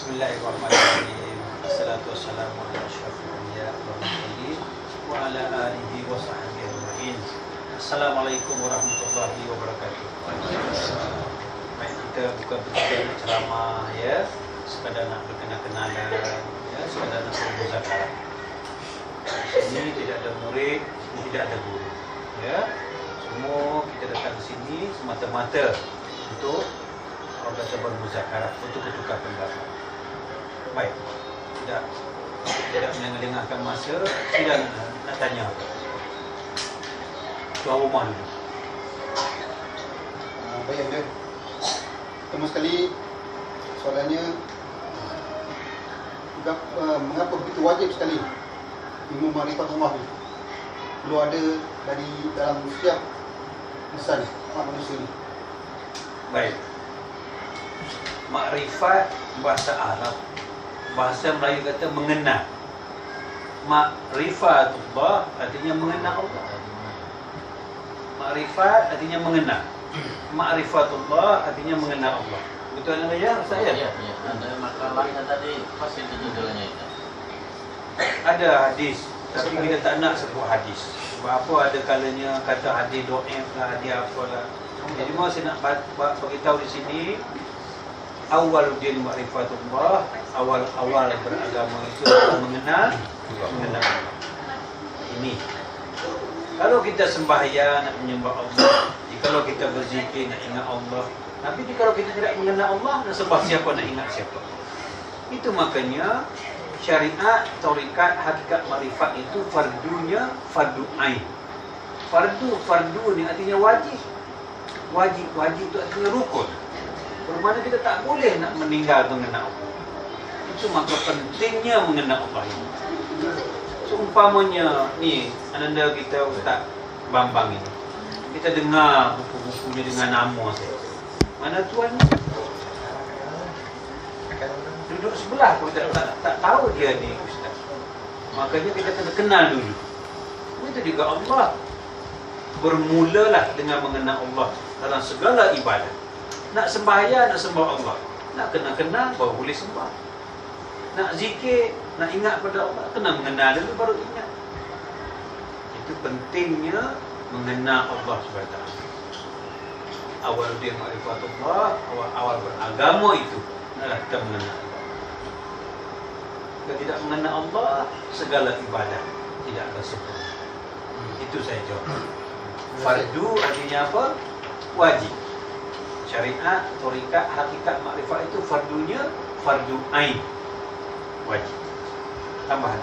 Bismillahirrahmanirrahim. Assalatu wassalamu ala asyrafil anbiya wal mursalin wa ala alihi wa sahbihi ajma'in. Assalamualaikum warahmatullahi wabarakatuh. Baik, kita buka berita ceramah ya, sekadar nak berkenal-kenalan ya, sekadar nak bermuzakarah. Ini tidak ada murid, ini tidak ada guru ya. Semua kita datang sini semata-mata untuk orang kata bermuzakarah, untuk bertukar pendapat. Baik, tidak menengah-engahkan masa. Silakan nak tanya tuan rumah dulu. Baik, Anda. Pertama sekali, soalannya mengapa begitu wajib sekali ilmu makrifat Allah ni perlu ada dari dalam setiap insan manusia ni? Baik, makrifat bahasa Arab, bahasa Melayu kata mengenal. Ma'rifatullah artinya mengenal Allah. Ma'rifat artinya mengenal. Ma'rifatullah artinya mengenal Allah. Betul tak ya? Saya? Ya. Ada makalahnya tadi, pasti itu judulnya itu. Ada hadis, tapi kita tak nak sebut hadis. Sebab apa, ada kalanya kata hadis do'if lah, hadis apalah. Jadi mahu saya nak beritahu di sini, awwaluddin ma'rifatullah, awal beragama itu mengenal Allah. Ini. Kalau kita sembahyang nak menyembah Allah, kalau kita berzikir nak ingat Allah. Tapi kalau kita tidak mengenal Allah, nak sembah siapa, nak ingat siapa. Itu makanya syariat, tarikat, hakikat makrifat itu fardunya fardu ain. Fardu ni artinya wajib. Wajib itu artinya rukun. Bermakna kita tak boleh nak meninggal mengenal Allah. Itu maka pentingnya mengenal Allah ini. Seumpamanya ni ananda kita Ustaz Bambang ini, kita dengar buku-bukunya dengan nama saya. Mana tuannya? Duduk sebelah pun tak tahu dia ni Ustaz. Makanya kita kena kenal dulu. Itu juga Allah. Bermulalah dengan mengenal Allah dalam segala ibadah. Nak sembahyang, nak sembah Allah, nak kenal baru boleh sembah. Nak zikir, nak ingat pada Allah, kena mengenal dulu baru ingat. Itu pentingnya mengenal Allah SWT. Awwaluddin ma'rifatullah, awal beragama itu adalah kita mengenal Allah. Jika tidak mengenal Allah, segala ibadah tidak akan sempurna. Itu saya jawab. Fardu artinya apa? Wajib. Syariat, tarikat, hakikat, makrifat itu fardunya fardu ain, wajib. Tambahan.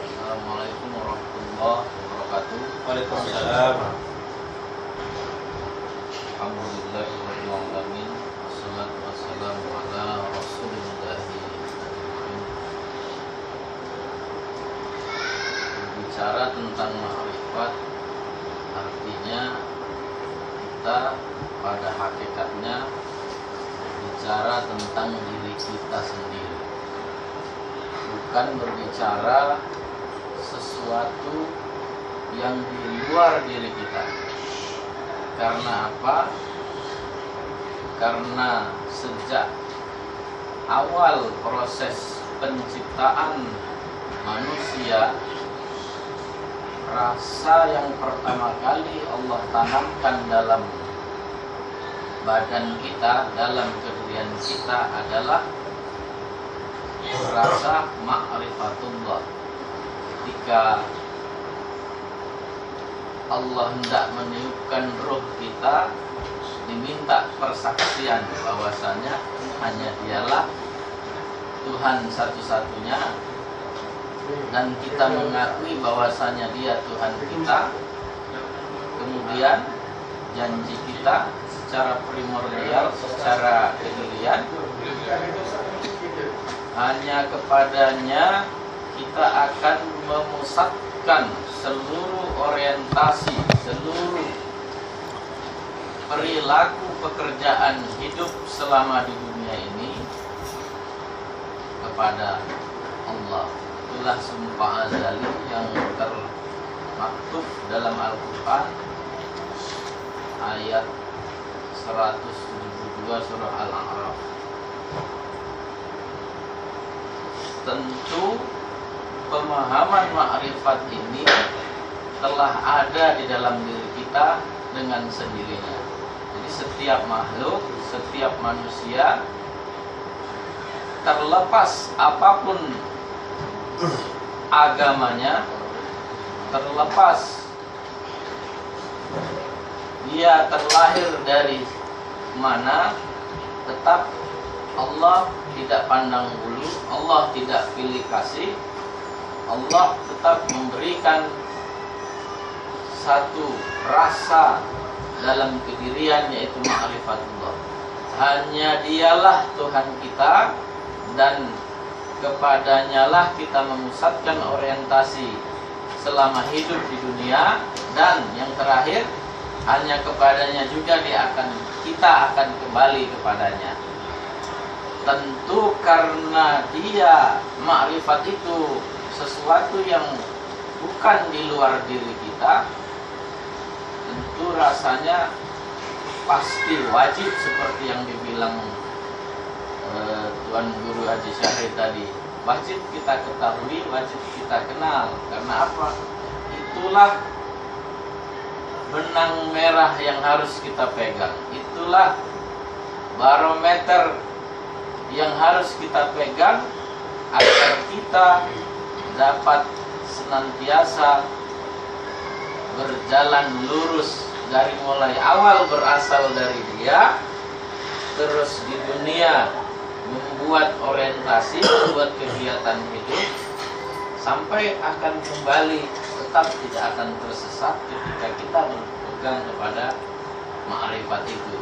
Assalamualaikum warahmatullahi wabarakatuh. Waalaikumsalam. Alhamdulillahirabbil alamin. Wassalatu wassalamu ala Rasulillah. Bicara tentang makrifat artinya kita pada hakikatnya bicara tentang diri kita sendiri, bukan berbicara sesuatu yang di luar diri kita. Karena apa? Karena sejak awal proses penciptaan manusia, rasa yang pertama kali Allah tanamkan dalam badan kita, dalam kedirian kita adalah rasa ma'rifatullah. Ketika Allah hendak meniupkan roh kita, diminta persaksian bahwasanya hanya Dialah Tuhan satu-satunya, dan kita mengakui bahwasanya Dia Tuhan kita. Kemudian janji kita secara primordial, secara kedirian, hanya kepadanya kita akan memusatkan seluruh orientasi, seluruh perilaku pekerjaan hidup selama di dunia ini kepada Allah. Itulah sumpah azali yang termaktub dalam Al-Quran ayat 172 surah Al-A'raf. Tentu pemahaman ma'rifat ini telah ada di dalam diri kita dengan sendirinya. Jadi setiap makhluk, setiap manusia, terlepas apapun agamanya, terlepas dia terlahir dari mana, tetap Allah tidak pandang bulu, Allah tidak pilih kasih, Allah tetap memberikan satu rasa dalam kedirian, yaitu ma'rifatullah. Hanya dialah Tuhan kita, dan kepadanya lah kita memusatkan orientasi selama hidup di dunia, dan yang terakhir hanya kepadanya juga kita akan kembali kepadanya. Tentu karena dia ma'rifat itu sesuatu yang bukan di luar diri kita, tentu rasanya pasti wajib seperti yang dibilang Tuan Guru Haji Syahid tadi. Wajib kita ketahui, wajib kita kenal. Karena apa? Itulah benang merah yang harus kita pegang. Itulah barometer yang harus kita pegang agar kita dapat senantiasa berjalan lurus dari mulai awal berasal dari dia, terus di dunia membuat orientasi, membuat kegiatan hidup, sampai akan kembali tetap tidak akan tersesat ketika kita berpegang kepada ma'rifat itu.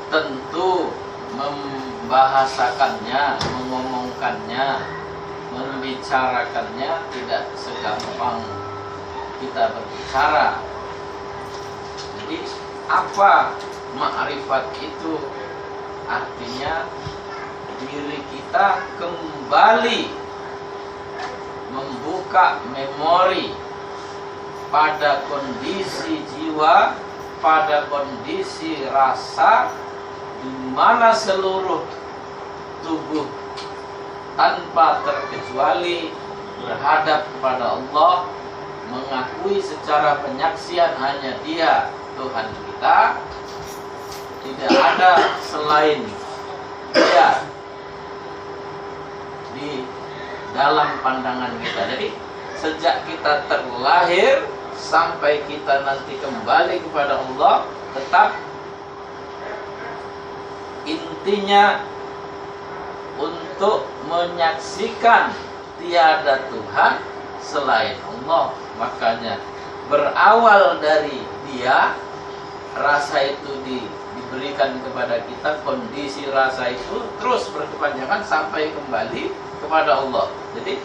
Tentu membahasakannya, mengomongkannya, membicarakannya tidak segampang kita berbicara. Jadi apa ma'rifat itu? Artinya diri kita kembali membuka memori pada kondisi jiwa, pada kondisi rasa, di mana seluruh tubuh tanpa terkecuali berhadap kepada Allah, mengakui secara penyaksian hanya Dia Tuhan kita, tidak ada selain Dia di dalam pandangan kita. Jadi sejak kita terlahir sampai kita nanti kembali kepada Allah, tetap intinya untuk menyaksikan tiada Tuhan selain Allah. Makanya berawal dari Dia, rasa itu diberikan kepada kita, kondisi rasa itu terus berkepanjangan sampai kembali kepada Allah. Jadi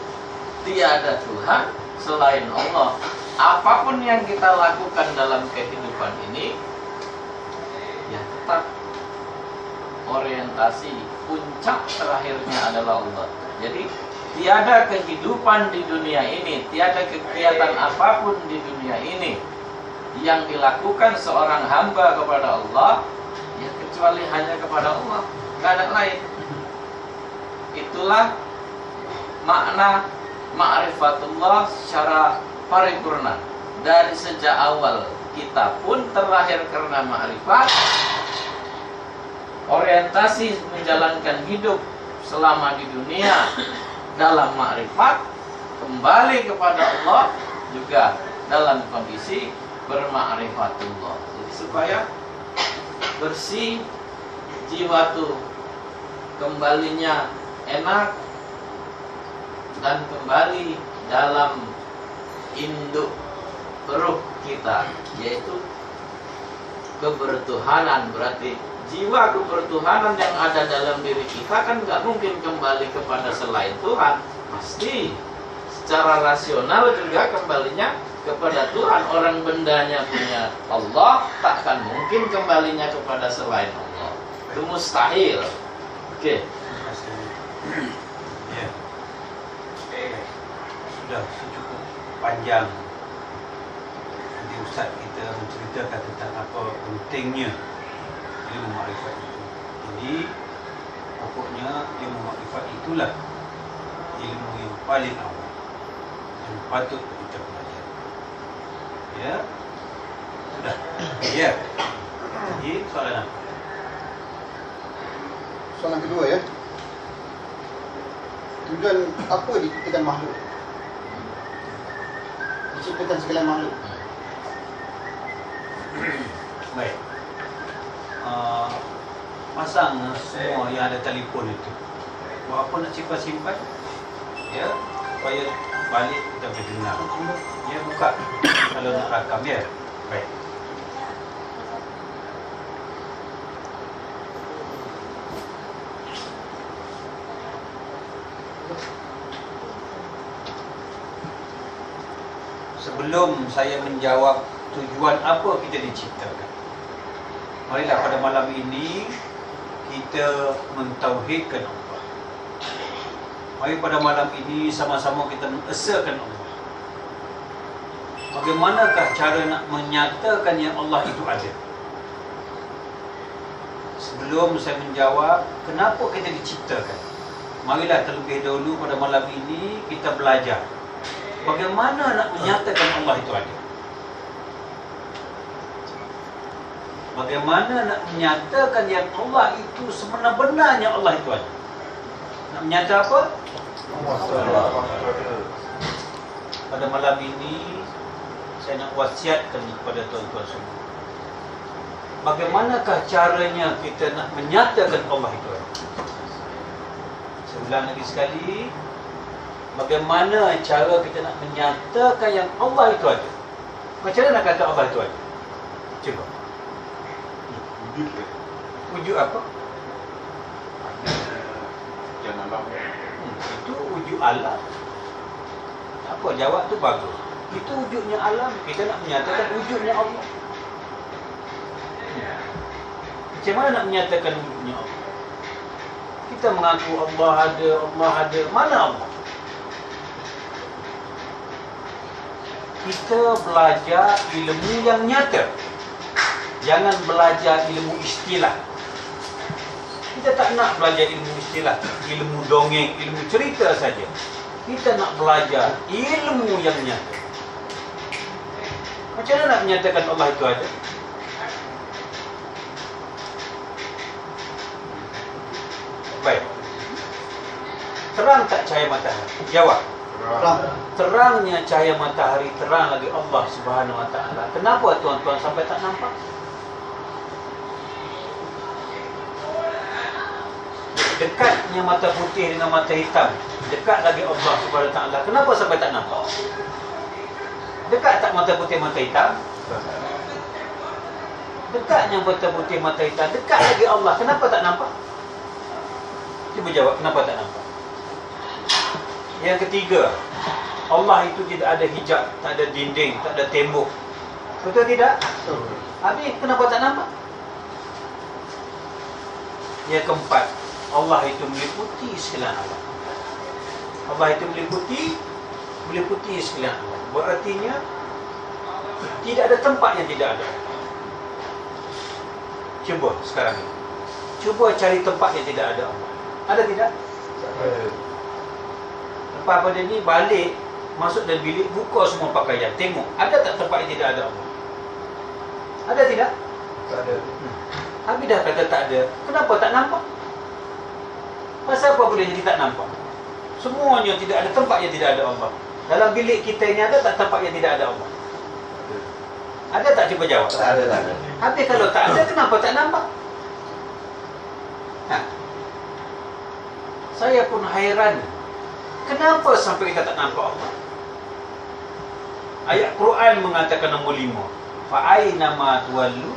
tiada Tuhan selain Allah. Apapun yang kita lakukan dalam kehidupan ini, ya tetap orientasi puncak terakhirnya adalah Allah. Jadi tiada kehidupan di dunia ini, tiada kegiatan apapun di dunia ini yang dilakukan seorang hamba kepada Allah, ya kecuali hanya kepada Allah, tidak ada lain. Itulah makna ma'rifatullah secara paripurna. Dari sejak awal kita pun terlahir karena ma'rifat, orientasi menjalankan hidup selama di dunia dalam ma'rifat, kembali kepada Allah juga dalam kondisi berma'rifatullah. Jadi supaya bersih jiwa tuh, kembalinya enak, dan kembali dalam induk ruh kita, yaitu kebertuhanan. Berarti jiwa kebertuhanan yang ada dalam diri kita kan nggak mungkin kembali kepada selain Tuhan. Pasti secara rasional juga kembalinya kepada Tuhan. Orang bendanya punya Allah, takkan mungkin kembalinya kepada selain Allah. Itu mustahil. Oke. Ya. Sudah cukup panjang. Nanti ustaz kita menceritakan tentang apa pentingnya ilmu makrifat itu. Jadi pokoknya ilmu makrifat itulah ilmu yang paling awal yang patut kita pelajari. Ya, sudah. Ya. Jadi soalan apa? Soalan kedua ya. Tujuan apa diciptakan makhluk? Diciptakan segala makhluk. Baik. Pasang semua yang ada telefon itu. Buat apa nak simpan? Ya, supaya balik kita boleh dengar. Ya, buka kalau nak rakam ya. Baik. Sebelum saya menjawab tujuan apa kita diciptakan, marilah pada malam ini kita mentauhidkan Allah. Mari pada malam ini sama-sama kita mengesahkan Allah. Bagaimanakah cara nak menyatakan yang Allah itu ada? Sebelum saya menjawab kenapa kita diciptakan, marilah terlebih dahulu pada malam ini kita belajar bagaimana nak menyatakan Allah itu ada. Bagaimana nak menyatakan yang Allah itu sebenar-benarnya Allah itu ada. Nak menyata apa? Pada malam ini saya nak wasiatkan kepada tuan-tuan semua, bagaimanakah caranya kita nak menyatakan Allah itu ada. Saya ulang lagi sekali, bagaimana cara kita nak menyatakan yang Allah itu ada. Macam mana nak kata Allah itu ada? Cuba. Wujud apa? Jangan alam. Itu wujud alam. Apa jawab tu bagus. Itu wujudnya alam. Kita nak menyatakan wujudnya Allah. Macam mana nak menyatakan wujudnya Allah? Kita mengaku Allah ada. Mana Allah? Kita belajar ilmu yang nyata. Jangan belajar ilmu istilah. Kita tak nak belajar ilmu istilah, ilmu dongeng, ilmu cerita saja. Kita nak belajar ilmu yang nyata. Macam mana nak menyatakan Allah itu ada? Baik. Terang tak cahaya matahari? Jawab. Terangnya cahaya matahari, terang lagi Allah Subhanahu Wa Taala. Kenapa tuan-tuan sampai tak nampak? Dekatnya mata putih dengan mata hitam, dekat lagi Allah Subhanahu Wa Taala. Kenapa sampai tak nampak? Dekat tak mata putih mata hitam? Dekatnya mata putih mata hitam, dekat lagi Allah. Kenapa tak nampak? Cuba jawab, kenapa tak nampak? Yang ketiga, Allah itu tidak ada hijab, tak ada dinding, tak ada tembok. Betul tidak? Habis kenapa tak nampak? Yang keempat, Allah itu meliputi sekalian alam. Allah itu meliputi sekalian alam. Berartinya tidak ada tempat yang tidak ada. Cuba sekarang ini. Cuba cari tempat yang tidak ada Allah. Ada tidak? Lepas pada ni balik, masuk dalam bilik, buka semua pakaian, tengok ada tak tempat yang tidak ada Allah? Ada tidak? Tak ada. Habis dah kata tak ada, kenapa tak nampak? Pasal apa boleh jadi tak nampak? Semuanya tidak ada tempat yang tidak ada Allah. Dalam bilik kita ini ada tak tempat yang tidak ada Allah? Ada tak? Cuba jawab. Tak ada. Habis kalau tak ada, kenapa tak nampak? Saya pun hairan, kenapa sampai kita tak nampak Allah? Ayat Quran mengatakan nombor 5, fa'aina ma tuwallu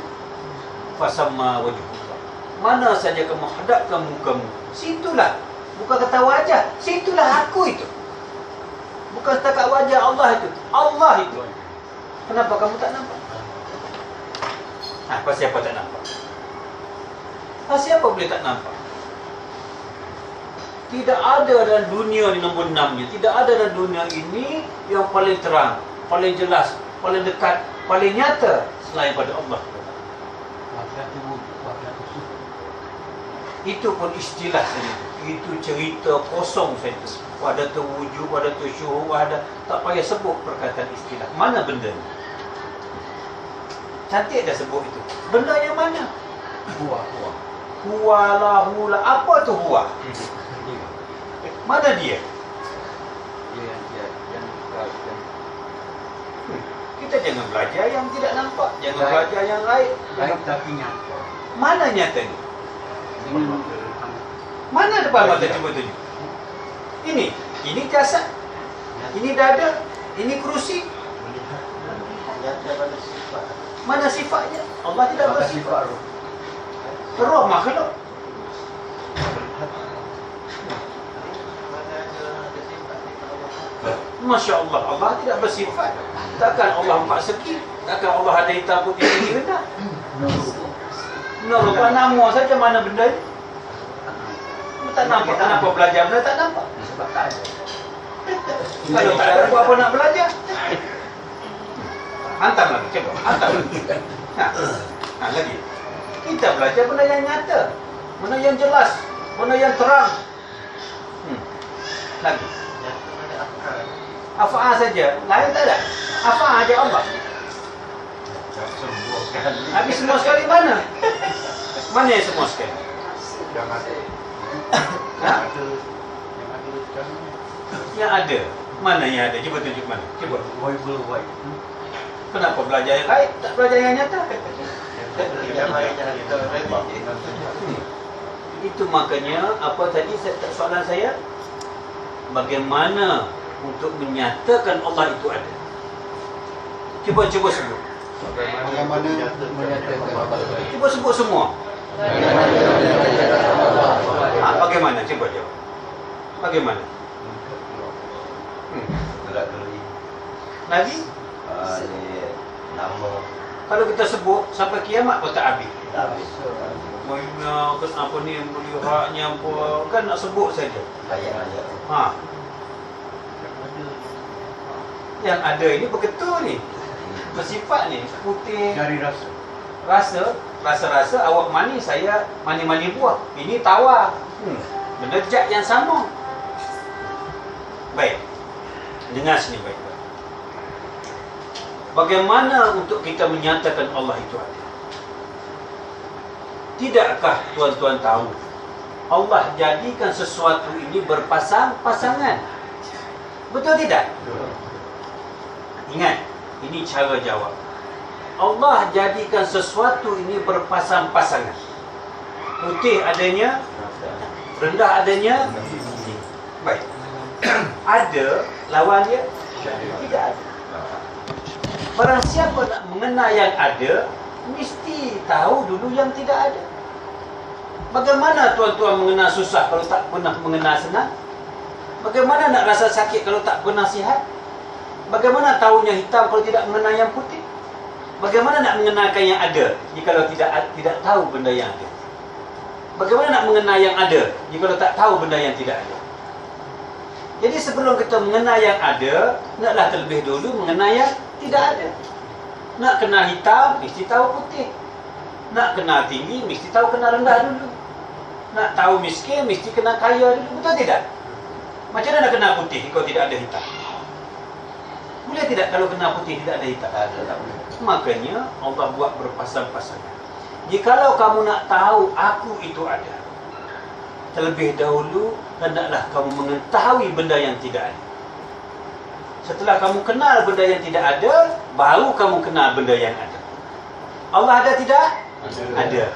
fasamma wajhullah. Mana saja kamu hadapkan mukamu, situlah. Bukan kata wajah, situlah aku itu. Bukan setakat wajah Allah itu, Allah itu. Kenapa kamu tak nampak? Pasal apa tak nampak? Pasal apa boleh tak nampak? Tidak ada dalam dunia ni nombor 6-nya. Tidak ada dalam dunia ini yang paling terang, paling jelas, paling dekat, paling nyata selain pada Allah. Itu pun istilah saja. Itu cerita kosong saja. Wahdatul wujud, wahdatul syuhud, tak payah sebut perkataan istilah. Mana benda ni? Cantik dah sebut itu. Benda yang mana? Huwa lah, hula. Apa tu huwa? Mana dia? Kita jangan belajar yang tidak nampak. Jangan belajar yang lain. Tapi nyata. Mana nyata ni? Mana depan mata cuba tunjuk? Ini jasad. Ini dada. Ini kerusi. Mana sifatnya? Allah tidak bersifat. Roh makhluk. Masya Allah, Allah tidak bersifat. Takkan Allah empat segi. Takkan Allah ada hitam putih tinggi rendah. Nur nama saja mana benda ni? Tak nampak. Kenapa belajar benda tak nampak? Sebab tak ada. Kalau tak ada, buat apa nak belajar? Hantar lagi, cuba. Hantar lagi. Lagi. Kita belajar benda yang nyata. Benda yang jelas. Benda yang terang. Lagi. Afa'ah saja. Lain tak ada. Afa'ah aja Allah. Habis semua sekali mana? Mana yang semua sekali? Yang ada. Mana yang ada? Cuba tunjuk mana? Cuba. Kenapa belajar yang lain? Tak belajar yang nyata? Itu makanya, apa tadi soalan saya? Bagaimana untuk menyatakan Allah itu ada? Cuba sebut. Bagaimana menyatakan Allah? Cuba sebut semua. Bagaimana? Cuba jawab. Bagaimana? Lagi? Nama. Kalau kita sebut sampai kiamat pun tak habis. Habis. Kenapa ni melihatnya apa? Kan nak sebut saja. Ayat-ayat. Yang ada ini betul ni. Bersifat ni putih. Dari rasa. Rasa awak mani, saya mani buah. Ini tawar. Benda zat yang sama. Baik. Dengar sini baik-baik. Bagaimana untuk kita menyatakan Allah itu ada? Tidakkah tuan-tuan tahu Allah jadikan sesuatu ini berpasang-pasangan? Betul tidak? Ingat, ini cara jawab. Allah jadikan sesuatu ini berpasang-pasangan. Putih adanya, rendah adanya. Baik. Ada lawan dia? Tidak ada. Barang siapa nak mengenal yang ada, mesti tahu dulu yang tidak ada. Bagaimana tuan-tuan mengenal susah kalau tak pernah mengenal senang? Bagaimana nak rasa sakit kalau tak pernah sihat? Bagaimana tahunya hitam kalau tidak mengenal yang putih? Bagaimana nak mengenalkan yang ada jika tidak tahu benda yang ada? Bagaimana nak mengenal yang ada jika tak tahu benda yang tidak ada? Jadi sebelum kita mengenal yang ada, naklah terlebih dulu mengenal yang tidak ada. Nak kenal hitam, mesti tahu putih. Nak kenal tinggi, mesti tahu kenal rendah dulu. Nak tahu miskin, mesti kenal kaya dulu. Betul tidak? Macam mana nak kenal putih kalau tidak ada hitam? Boleh tidak kalau kenal putih tidak ada hitam? Tak boleh. Makanya Allah buat berpasang-pasangan. Jikalau kamu nak tahu aku itu ada, terlebih dahulu hendaklah kamu mengetahui benda yang tidak ada. Setelah kamu kenal benda yang tidak ada, baru kamu kenal benda yang ada. Allah ada tidak? Ada.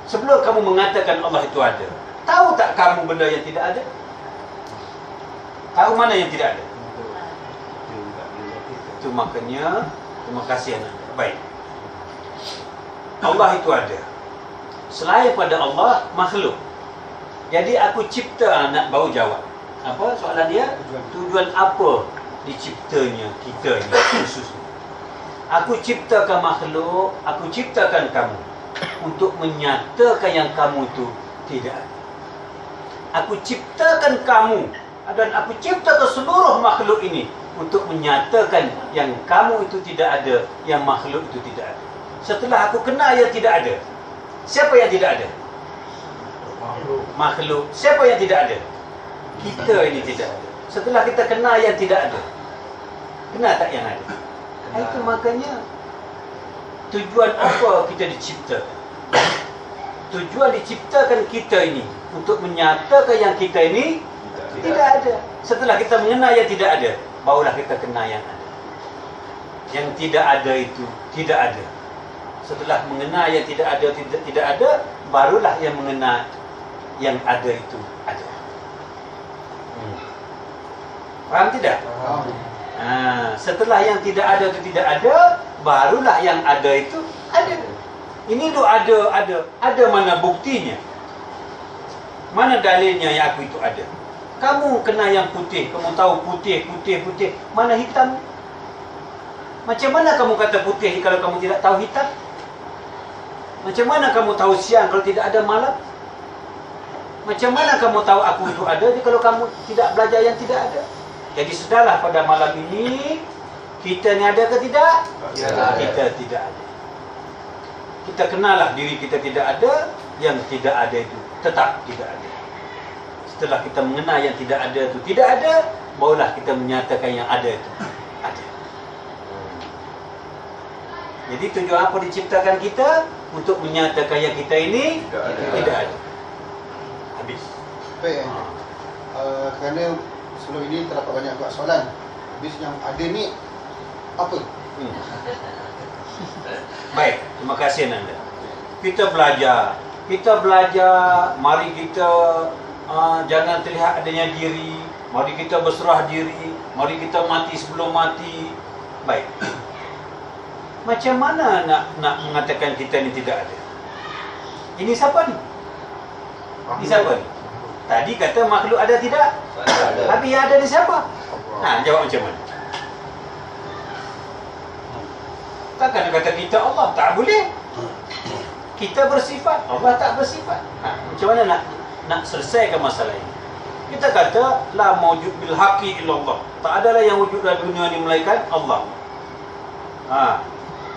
Sebelum kamu mengatakan Allah itu ada, tahu tak kamu benda yang tidak ada? Tahu mana yang tidak ada? Itu makanya, terima kasih anak. Baik. Allah itu ada. Selain pada Allah, makhluk. Jadi aku cipta, nak baru jawab. Apa soalan dia? Tujuan apa diciptanya kita ni khususnya? Aku ciptakan makhluk, aku ciptakan kamu untuk menyatakan yang kamu itu tidak ada. Aku ciptakan kamu dan aku ciptakan seluruh makhluk ini untuk menyatakan yang kamu itu tidak ada, yang makhluk itu tidak ada. Setelah aku kenal yang tidak ada, siapa yang tidak ada? Makhluk. Siapa yang tidak ada? Kita ini tidak ada. Setelah kita kenal yang tidak ada, kenal tak yang ada? Itu makanya tujuan apa kita diciptakan? Tujuan diciptakan kita ini untuk menyatakan yang kita ini tidak ada. Setelah kita mengenal yang tidak ada, barulah kita kenal yang ada. Yang tidak ada itu tidak ada. Setelah mengenal yang tidak ada, barulah yang mengenal yang ada itu ada. Faham tidak? Setelah yang tidak ada itu tidak ada, barulah yang ada itu ada. Ini tu ada mana buktinya? Mana dalilnya yang aku itu ada? Kamu kenal yang putih, kamu tahu putih. Mana hitam? Macam mana kamu kata putih kalau kamu tidak tahu hitam? Macam mana kamu tahu siang kalau tidak ada malam? Macam mana kamu tahu aku itu ada kalau kamu tidak belajar yang tidak ada? Jadi sudahlah pada malam ini, kita ni ada ke tidak? Kita tidak ada. Kita kenallah diri kita tidak ada, yang tidak ada itu tetap tidak ada. Setelah kita mengenal yang tidak ada itu tidak ada, barulah kita menyatakan yang ada itu ada. Jadi tujuan apa diciptakan kita? Untuk menyatakan yang kita ini tidak ada. Habis. Baik. Kerana sebelum ini terdapat banyak soalan. Habis yang ada ni apa? Baik, terima kasih Nanda. Kita belajar, mari kita jangan terlihat adanya diri, mari kita berserah diri, mari kita mati sebelum mati. Baik. Macam mana nak mengatakan kita ni tidak ada? Ini siapa ni? Ini siapa ni? Tadi kata makhluk ada tidak? Tapi yang ada ni siapa? Jawab macam mana? Takkan kata kita Allah, tak boleh. Kita bersifat, Allah tak bersifat. Macam mana nak selesaikan masalah ini? Kita kata la mawjud bil haqqi illallah. Tak adalah yang wujud dalam dunia ini melainkan Allah.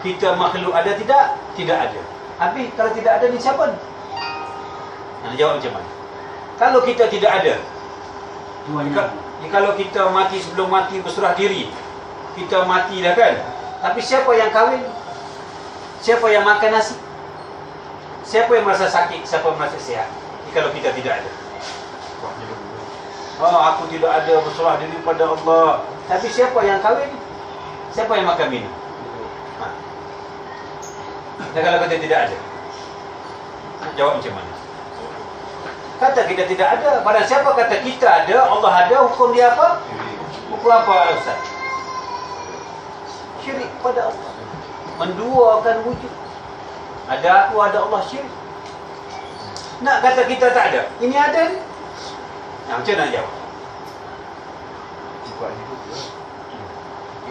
Kita makhluk ada tidak? Tidak ada. Habis kalau tidak ada ni siapa ni? Jawab macam mana? Kalau kita tidak ada, kalau kita mati sebelum mati berserah diri, kita mati dah kan? Tapi siapa yang kahwin? Siapa yang makan nasi? Siapa yang merasa sakit? Siapa yang merasa sihat? Kalau kita tidak ada. Aku tidak ada berserah diri pada Allah. Tapi siapa yang kahwin? Siapa yang makan minum? Dan kalau kita tidak ada, jawab macam mana? Kata kita tidak ada. Pada siapa kata kita ada, Allah ada, hukum dia apa? Hukum apa Ustaz? Syirik pada Allah, menduakan wujud. Ada aku, ada Allah, syirik. Nak kata kita tak ada, ini ada ni. Macam mana jawab?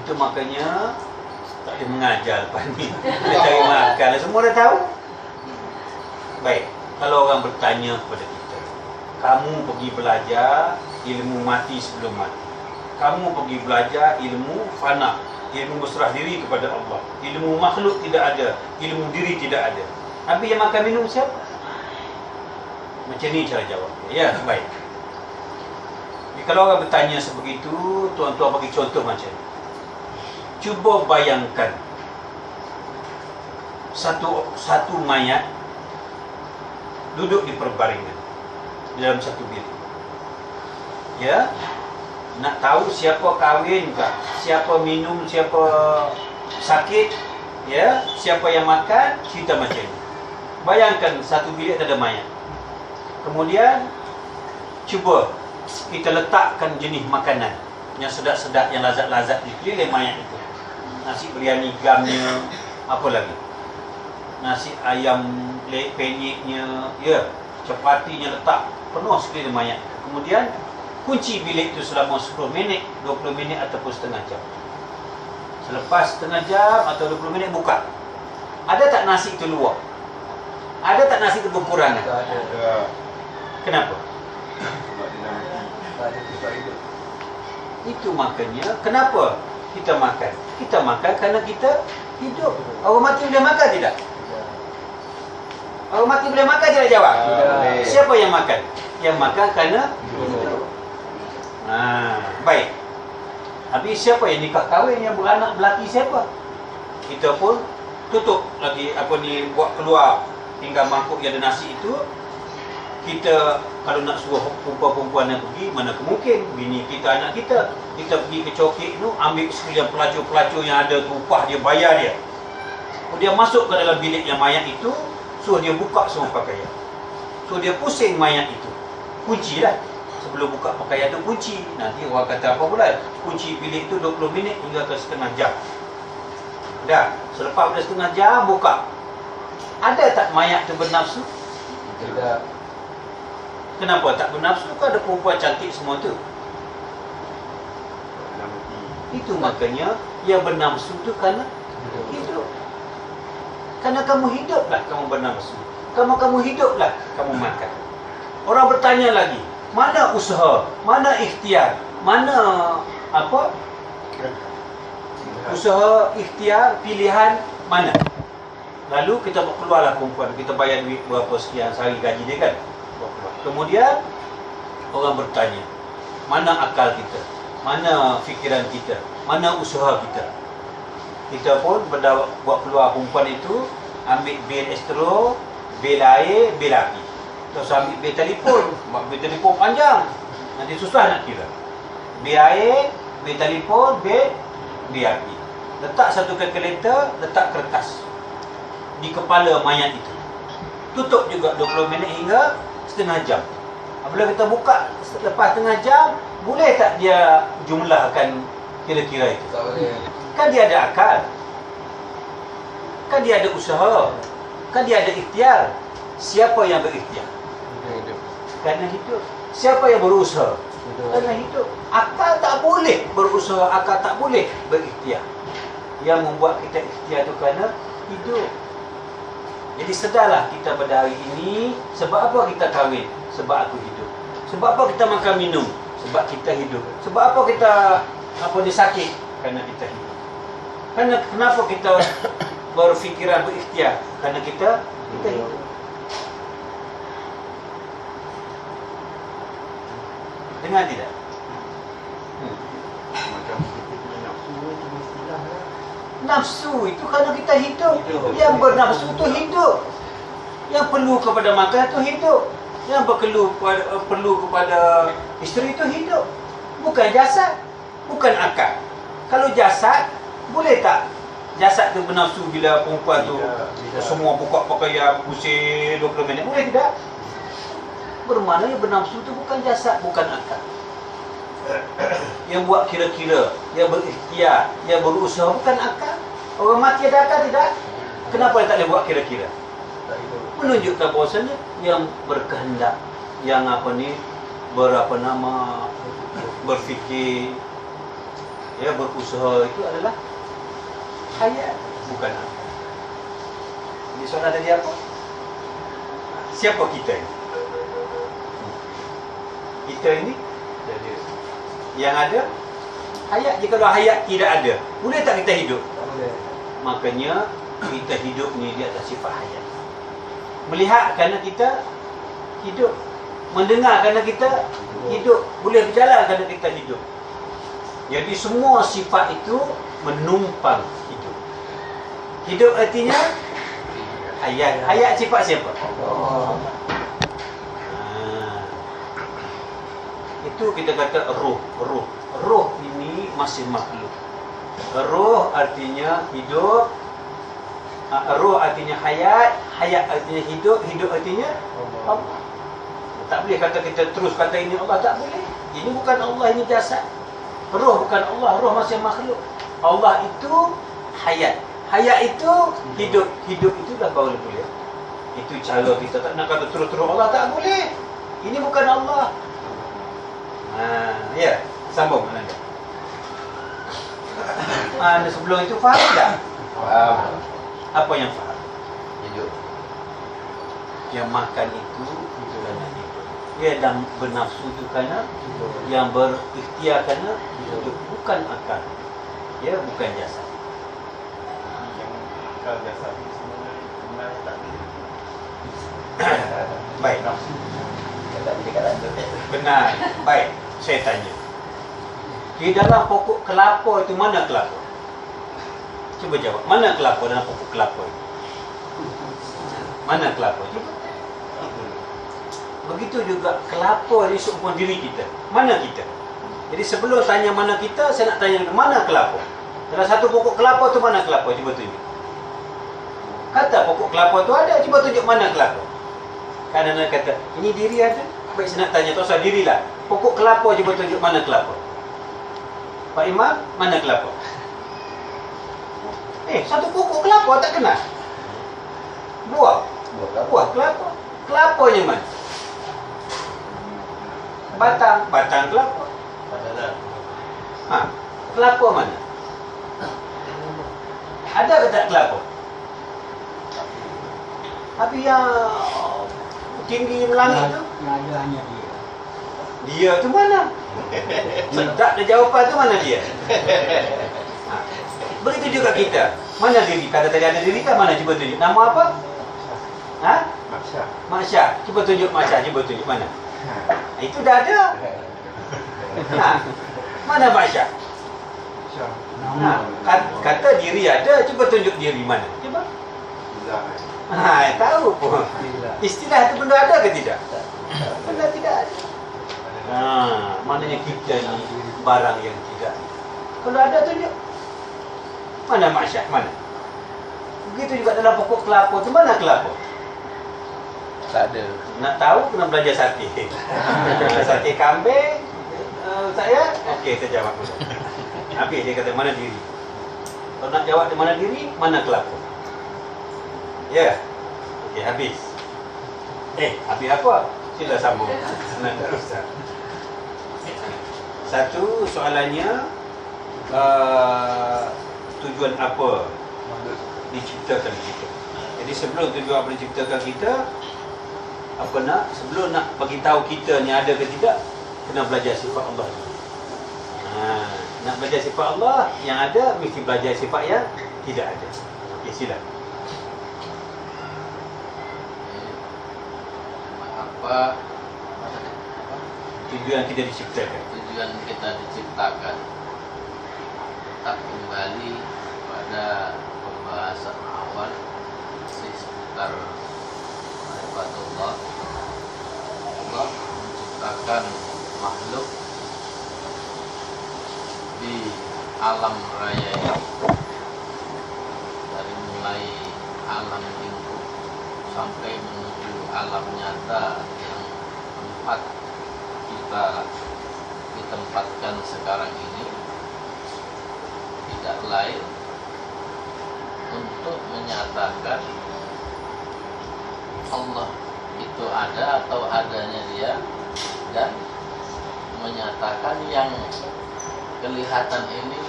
Itu makanya tak boleh mengajar lepas ni. Dia cari makan, semua dah tahu. Baik, kalau orang bertanya kepada kita, kamu pergi belajar ilmu mati sebelum mati, kamu pergi belajar ilmu fana, ilmu berserah diri kepada Allah, ilmu makhluk tidak ada, ilmu diri tidak ada. Habis yang makan minum siapa? Macam ni cara jawab. Ya, baik. Jadi, kalau orang bertanya sebegitu, tuan-tuan bagi contoh macam ni. Cuba bayangkan satu mayat duduk di perbaringan dalam satu bilik. Ya, nak tahu siapa kahwin ke, siapa minum, siapa sakit, ya, siapa yang makan, cerita macam ni. Bayangkan satu bilik ada mayat. Kemudian cuba kita letakkan jenis makanan yang sedap-sedap, yang lazat-lazat di keliling mayat itu. Nasi biryani gamnya, apa lagi? Nasi ayam penyeknya, ya, chapatinya letak penuh sekeliling mayat. Kemudian kunci bilik itu selama 10 minit, 20 minit ataupun setengah jam. Selepas setengah jam atau 20 minit buka. Ada tak nasi itu luar? Ada tak nasi itu berkurang? Tak ada. Kenapa? Sebab dia dah mati. Tak ada tempat hidup. Itu makanya kenapa kita makan? Kita makan kerana kita hidup. Orang mati boleh makan tidak? Orang mati boleh makan tidak? Jawab. Siapa yang makan? Yang makan kerana hidup. Baik. Habis siapa yang nikah kahwin, yang beranak belaki siapa? Kita pun tutup lagi buat keluar tinggal mangkuk yang ada nasi itu. Kita kalau nak suruh perempuan yang pergi, mana kemungkin bini kita, anak kita pergi ke cokek tu, ambil sekalian pelacur-pelacur yang ada tu, upah dia, bayar dia. Dia masuk ke dalam bilik yang mayat itu, suruh dia buka semua pakaian. So dia pusing mayat itu, kunci lah. Sebelum buka pakaian tu kunci. Nanti orang kata apa pula, kunci bilik itu 20 minit hingga ke setengah jam. Dah, selepas pada setengah jam buka. Ada tak mayat tu bernafsu? Tidak. Kenapa tak bernafsu? Kan ada perempuan cantik semua tu. Itu makanya yang bernafsu tu kerana hidup. Kerana kamu hiduplah kamu bernafsu. Kamu hiduplah kamu makan. Orang bertanya lagi, mana usaha? Mana ikhtiar? Mana apa? Usaha, ikhtiar, pilihan mana? Lalu kita keluarlah perempuan, kita bayar duit berapa sekian sehari gaji dia kan. Kemudian orang bertanya, mana akal kita? Mana fikiran kita? Mana usaha kita? Kita pun buat keluar perempuan itu, ambil bil estro, bil air, bil api. Terus ambil bil telefon, bil telefon panjang. Nanti susah nak kira. Bil air, bil telefon, bil api. Letak satu kalkulator, letak kertas di kepala mayat itu. Tutup juga 20 minit hingga setengah jam. Apabila kita buka lepas setengah jam, boleh tak dia jumlahkan kira-kira itu? Tak boleh. Kan dia ada akal. Kan dia ada usaha. Kan dia ada ikhtiar. Siapa yang berikhtiar? Hidup. Kerana hidup. Siapa yang berusaha? Kerana hidup. Akal tak boleh berusaha, akal tak boleh berikhtiar. Yang membuat kita ikhtiar itu kerana hidup. Jadi sedarlah kita pada hari ini, sebab apa kita kahwin? Sebab aku hidup. Sebab apa kita makan minum? Sebab kita hidup. Sebab apa kita dia sakit? Kerana kita hidup. Kenapa kita berfikiran, berikhtiar? Kerana kita hidup. Dengar tidak? Macam kita punya nafsu itu mestilah lah. Nafsu itu kerana kita hidup. Yang bernafsu itu hidup. Yang perlu kepada makan itu hidup. Yang perlu kepada isteri itu hidup. Bukan jasad, bukan akal. Kalau jasad, boleh tak jasad itu bernafsu bila perempuan tu semua buka pakaian, pusing 20 minit? Boleh tidak? Bermakna yang bernafsu itu bukan jasad, bukan akal. Yang buat kira-kira, yang berikhtiar, yang berusaha bukan akal. Orang mati ada akal tidak? Kenapa dia tak boleh buat kira-kira? Menunjukkan bahawasanya yang berkehendak, yang berfikir, ya, berusaha itu adalah hayat, bukan akal. Jadi soalan tadi apa? Siapa kita ini? Kita ini yang ada hayat. Jika kalau hayat tidak ada, boleh tak kita hidup? Tak boleh. Makanya kita hidup ni di atas sifat hayat. Melihat kerana kita hidup, mendengar kerana kita hidup, boleh berjalan kerana kita hidup. Jadi semua sifat itu menumpang hidup. Hidup artinya hayat. Hayat sifat siapa? Allah. Itu kita kata roh. Roh ini masih makhluk. Roh artinya hidup. Roh artinya hayat. Hayat artinya hidup. Hidup artinya Allah. Tak boleh kata kita terus kata ini Allah. Tak boleh. Ini bukan Allah, ini jasad. Roh bukan Allah. Roh masih makhluk. Allah itu hayat. Hayat itu hidup. Hidup itu dah baru boleh. Itu cara kita. Tak nak kata terus-terus Allah. Tak boleh. Ini bukan Allah. Ya, sambung Anda. Sebelum itu faham tak? Faham. Apa yang faham? Hidup. Yang makan itu kerana hidup. Ya, dan bernafsu itu karena yang berikhtiar karena bukan akal. Ya, bukan jasad. Yang akal dasar ini sebenarnya tak ada. Baik. Tak boleh kata tu. Benar. Baik, saya tanya. Di dalam pokok kelapa itu mana kelapa? Cuba jawab. Mana kelapa dalam pokok kelapa itu? Mana kelapa? Cuba. Begitu juga kelapa ni seumpama diri kita. Mana kita? Jadi sebelum tanya mana kita, saya nak tanya mana kelapa? Dalam satu pokok kelapa tu mana kelapa? Cuba tunjuk. Kata pokok kelapa tu ada, cuba tunjuk mana kelapa. Kadang-kadang kata, ini diri ada. Baik, saya nak tanya, tak usah dirilah. Pokok kelapa, cuba tunjuk mana kelapa. Pak Imam, mana kelapa? Satu pokok kelapa tak kenal. Buah kelapa. Kelapanya mana? Batang kelapa. Kelapa mana? Ada ke tak kelapa? Tapi yang tinggi langit tu, Yang ada hanya dia. dia tu mana? Tak ada jawapan tu mana dia? Begitu juga kita. Mana diri? Kata tadi ada diri kan? Mana? Cuba tunjuk. Nama apa? Masya. Cuba tunjuk Masya. Cuba tunjuk mana? Itu dah ada. Mana Masya? Kata diri ada. Cuba tunjuk diri mana? Cuba. Tahu pun. Istilah itu benda ada ke tidak? Benda tidak ada. Maknanya kita ni barang yang tidak. Kalau ada tunjuk. Mana Masya? Mana? Begitu juga dalam pokok kelapa tu, mana kelapa? Tak ada. Nak tahu kena belajar sate. Sate kambing. Saya? Okey, saya jawab dulu. Habis dia kata mana diri. Kalau nak jawab di mana diri, mana kelapa? Ya. Okey, habis. Habis apa? Sila sambung. Nak teruskan. Satu soalannya, tujuan apa diciptakan kita? Jadi sebelum tujuan apa diciptakan kita, sebelum nak bagi tahu kita ni ada ke tidak, kena belajar sifat Allah. Nak belajar sifat Allah yang ada, mesti belajar sifat yang tidak ada. Okey, sila. Apa Tujuan kita diciptakan. tujuan kita diciptakan? Kita kembali pada pembahasan awal seputar ma'rifatullah. Allah menciptakan makhluk di alam raya ini, dari mulai alam lingkup sampai menuju alam nyata yang tempat kita ditempatkan sekarang ini, tidak lain untuk menyatakan Allah itu ada atau adanya dia, dan menyatakan yang kelihatan ini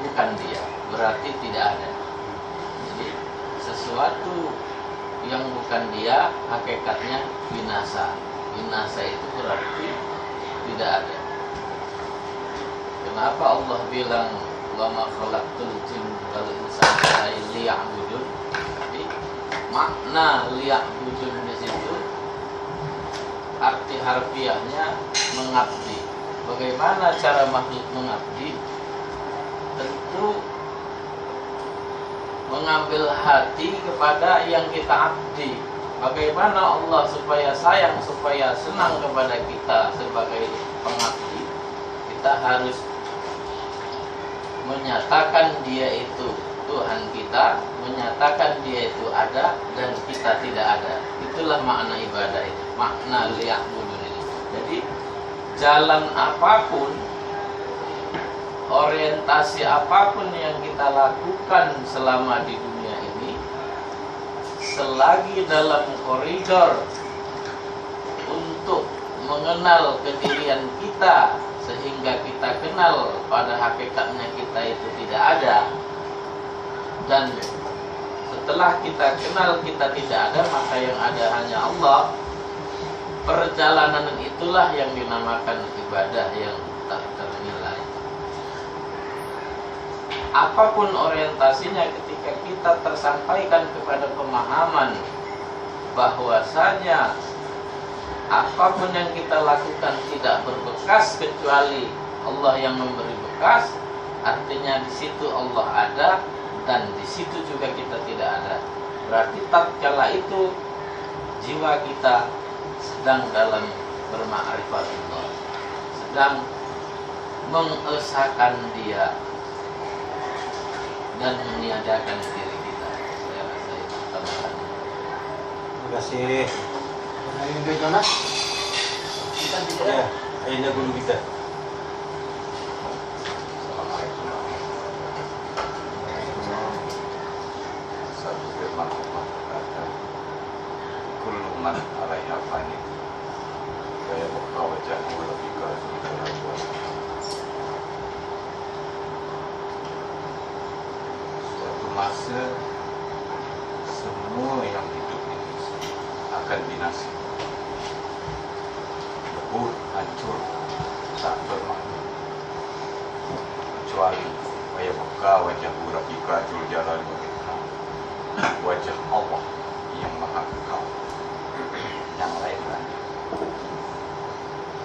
bukan dia, berarti tidak ada. Jadi sesuatu yang bukan dia hakikatnya binasa. Binasa itu berarti tidak ada. Kenapa Allah bilang wa ma khalaqtul jinna wal insa illa liya'budun? Jadi makna liya'budun di situ arti harfiahnya mengabdi. Bagaimana cara makhluk mengabdi? Tentu mengambil hati kepada yang kita abdi. Bagaimana Allah supaya sayang, supaya senang kepada kita sebagai pengabdi? Kita harus menyatakan dia itu Tuhan kita, menyatakan dia itu ada dan kita tidak ada. Itulah makna ibadah itu, makna liya'budun ini. Jadi jalan apapun, orientasi apapun yang kita lakukan selama di dunia ini, selagi dalam koridor untuk mengenal kedirian kita, sehingga kita kenal pada hakikatnya kita itu tidak ada, dan setelah kita kenal kita tidak ada, maka yang ada hanya Allah, perjalanan itulah yang dinamakan ibadah yang tak ternilai. Apapun orientasinya, ketika kita tersampaikan kepada pemahaman bahwasanya apapun yang kita lakukan tidak berbekas kecuali Allah yang memberi bekas, artinya di situ Allah ada dan di situ juga kita tidak ada. Berarti tatkala itu jiwa kita sedang dalam berma'rifatullah, sedang mengesahkan Dia dan meniadakan diri kita. Saya rasa itu tambahannya. Terima kasih. Ayunda Jonas. Kita tidak ya, Ayunda guru kita. Satu firman Allah berkata, kullu man 'alaiha fanin wa yabqa wajhu rabbika dzul jalali wal ikram. Suatu masa semua yang hidup ini akan binasa, lebur, hancur, tak bermakna, kecuali wa yabqa wajhu rabbika dzul jalali wal ikram, wajah Allah yang maha kekal. Yang lain kan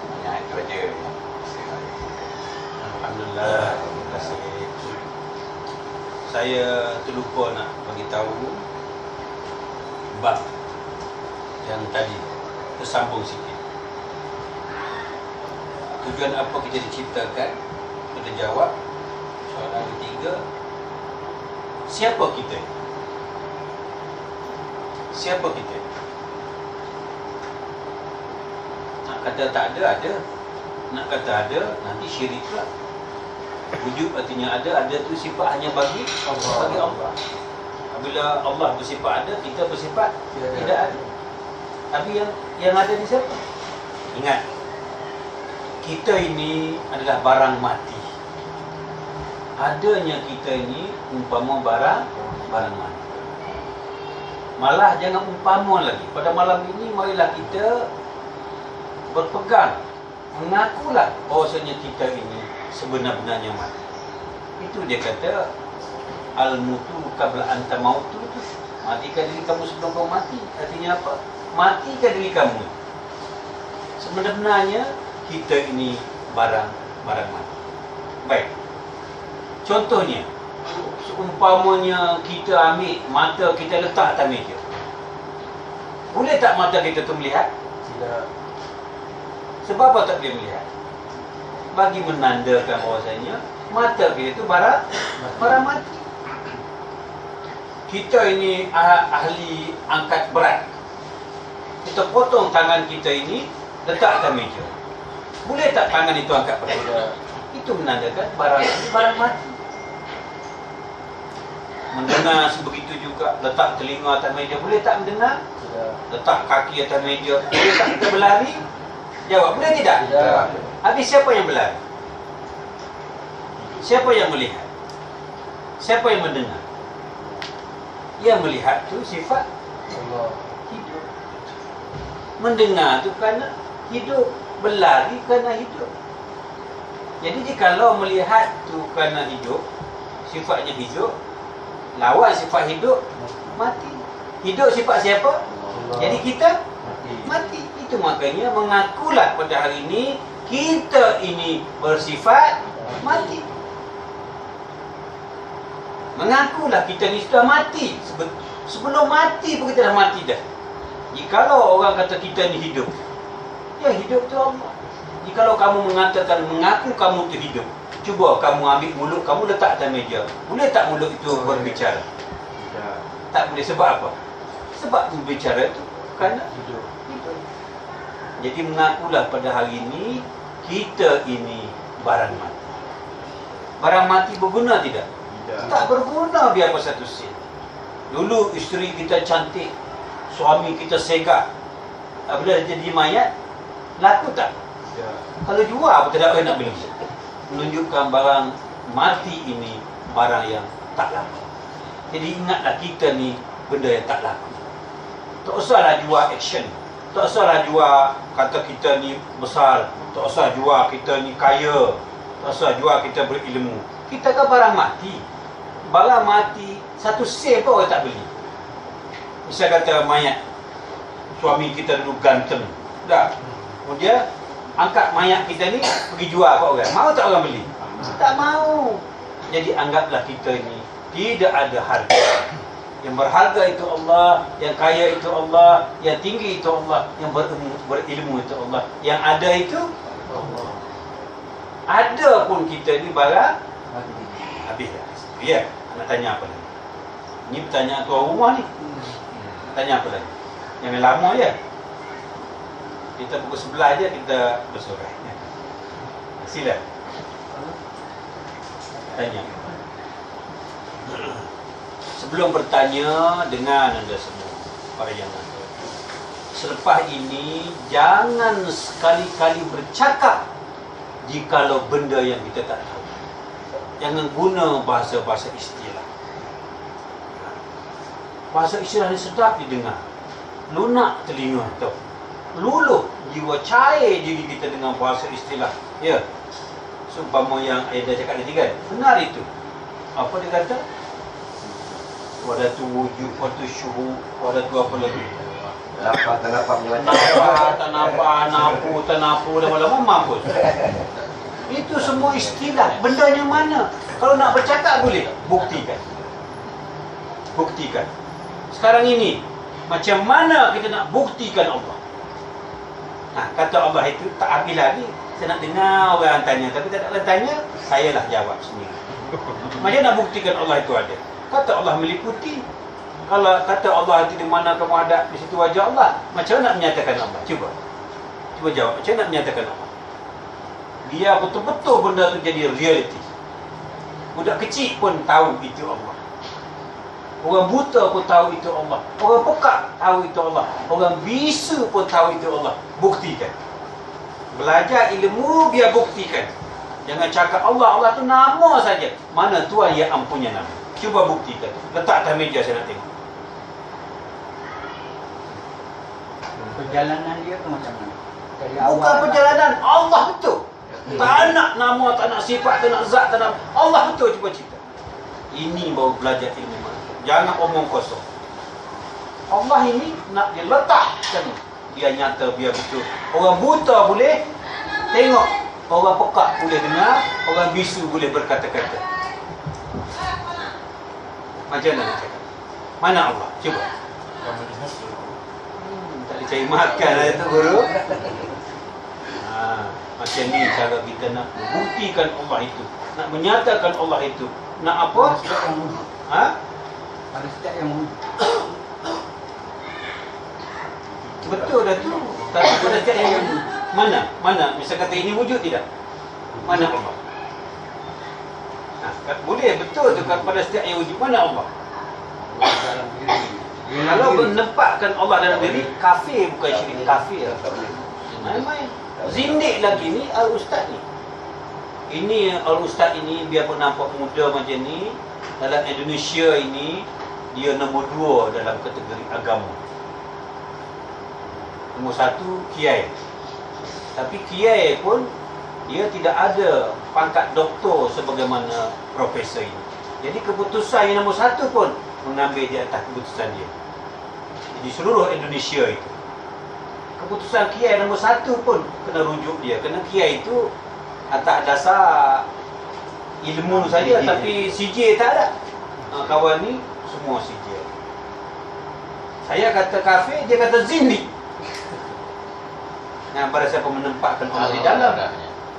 hanya itu aja yang saya. Alhamdulillah. Terima kasih. Saya terlupa nak bagi tahu bab yang tadi, tersambung sikit. Tujuan apa kita diciptakan? Kita jawab. Soalan ketiga, siapa kita? Siapa kita? Nak kata tak ada, ada. Nak kata ada, nanti syirik pula. Wujud artinya ada tu sifat hanya bagi Allah. Apabila Allah bersifat ada, kita bersifat tidak ada. Tapi yang ada di siapa? Ingat, kita ini adalah barang mati. Adanya kita ini umpama barang mati. Malah jangan umpama lagi. Pada malam ini marilah kita berpegang, mengakulah bahawasanya kita ini sebenar-benarnya mati. Itu dia kata al-mutu qabla anta mautu. Matikan diri kamu sebelum kamu mati. Artinya apa? Matikan diri kamu. Sebenarnya kita ini barang mati. Baik. Contohnya, seumpamanya kita ambil mata kita letak atas meja. Boleh tak mata kita tu melihat? Tidak. Sebab apa tak boleh melihat? Bagi menandakan bahawasanya mata kita itu barang mati. Kita ini ahli angkat berat. Kita potong tangan kita ini, letak atas meja. Boleh tak tangan itu angkat berat? Tidak. Itu menandakan barang mati. Mendengar sebegitu juga, letak telinga atas meja. Boleh tak mendengar? Tidak. Letak kaki atas meja. Boleh tak kita berlari? Jawab, boleh tidak? Tidak. Habis siapa yang berlari? Siapa yang melihat? Siapa yang mendengar? Yang melihat tu sifat Allah. hidup. Mendengar tu kerana hidup. Berlari kerana hidup. Jadi jikalau melihat tu kerana hidup, sifatnya hidup, lawan sifat hidup, mati. Hidup sifat siapa? Allah. Jadi kita Mati. mati. Itu makanya mengakulah pada hari ini kita ini bersifat mati. Mengakulah kita ni sudah mati. Sebelum mati pun kita dah mati dah. Jikalau orang kata kita ni hidup, ya hidup tu Allah. Jikalau kamu mengatakan mengaku kamu tu hidup, cuba kamu ambil mulut kamu letak atas meja. Boleh tak mulut itu berbicara? Tidak. Tak boleh. Sebab apa? Sebab berbicara itu kerana Hidup. hidup. Jadi mengakulah pada hari ini kita ini barang mati. Barang mati berguna tidak? Tidak. Tak berguna biar apa satu sen. Dulu isteri kita cantik, suami kita segak. Apabila jadi mayat, laku tak? Tidak. Kalau jual apa tidak nak beli. Menunjukkan barang mati ini barang yang tak laku. Jadi ingatlah kita ni benda yang tak laku. Tak usahlah jual action. Tak usahlah jual kata kita ni besar, tak usah jual kita ni kaya, tak usah jual kita berilmu. Kita kan barang mati. Barang mati, satu sen pun orang tak beli. Misal kata mayat, suami kita dulu ganteng, dah. Kemudian angkat mayat kita ni pergi jual kat orang. Mau tak orang beli? Tak mau. Jadi anggaplah kita ni tidak ada harga. Yang berharga itu Allah, yang kaya itu Allah, yang tinggi itu Allah, yang berilmu itu Allah, yang ada itu Allah. Ada pun kita ni barang habis dah. Ya, nak tanya apa lagi? Ini pertanyaan tuan rumah ni. Tanya apa lagi? Yang lama je. Kita pukul 11 je kita bersorai. Sila. Tanya. Sebelum bertanya, dengan anda semua para yang ada. Selepas ini jangan sekali-kali bercakap jikalau benda yang kita tak tahu. Jangan guna bahasa-bahasa istilah. Bahasa istilah ni sedap didengar, lunak telinga tu, luluh jiwa, cair diri kita dengan bahasa istilah. Ya, seumpama yang Aida cakap tadi kan, benar itu. Apa dia kata? Wadatu wujud, wadatu syuhu, wadatu apa lagi? Tak nampak Napu, lama-lama mampus. Itu semua istilah. Bendanya mana? Kalau nak bercakap boleh, buktikan. Buktikan. Sekarang ini, macam mana kita nak buktikan Allah? Kata Allah itu tak habis lagi. Saya nak dengar orang tanya, tapi tak ada orang tanya, sayalah jawab sendiri. Macam nak buktikan Allah itu ada? Kata Allah meliputi. Kalau kata Allah itu di mana kamu ada, di situ wajah Allah. Macam mana nak menyatakan Allah? Cuba jawab. Macam mana nak menyatakan Allah? Biar betul-betul benda itu jadi reality. Budak kecil pun tahu itu Allah. Orang buta pun tahu itu Allah. Orang pekak tahu itu Allah. Orang bisu pun tahu itu Allah. Buktikan. Belajar ilmu, biar buktikan. Jangan cakap Allah tu nama saja. Mana Tuhan yang ampunya nama? Cuba buktikan. Letak atas meja, saya nak tengok. Perjalanan dia tu macam mana? Dari Bukan awal perjalanan, Allah betul. Tak nak nama, tak nak sifat, tak nak zat, tak nak. Allah betul, cuba cerita. Ini baru belajar ilmu manfaat. Jangan omong kosong. Allah ini nak diletakkan, biar nyata, biar betul. Orang buta boleh tengok, orang pekak boleh dengar, orang bisu boleh berkata-kata. Macam mana nak cakap? Mana Allah? Cuba. Tak boleh cari makan lah itu guru. Macam ni cara kita nak buktikan Allah itu, nak menyatakan Allah itu. Nak apa? pada setiap yang wujud. Betul dah tu. Tapi pada setiap yang wujud. Mana? Misal kata ini wujud tidak? Mana Allah? Boleh, betul tu kan, pada setiap yang wujud. Mana Allah? Dalam diri. Kalau menempatkan Allah dalam diri, kafir bukan syirik, kafir. Main-main. Zindik lagi ni Al-Ustaz ni. Ini Al-Ustaz ini biarpun nampak muda macam ni, dalam Indonesia ini dia nombor 2 dalam kategori agama. Nombor 1 kiai. Tapi kiai pun dia tidak ada pangkat doktor sebagaimana profesor ini. Jadi keputusan yang nombor 1 pun mengambil di atas keputusan dia. Di seluruh Indonesia itu, keputusan kiai nombor 1 pun kena rujuk dia. Kerana kiai itu atas dasar ilmu saja, tapi CJ tak ada. Kawan ni semua CJ. Saya kata kafir, dia kata zindik. Pada siapa menempatkan Allah di dalam,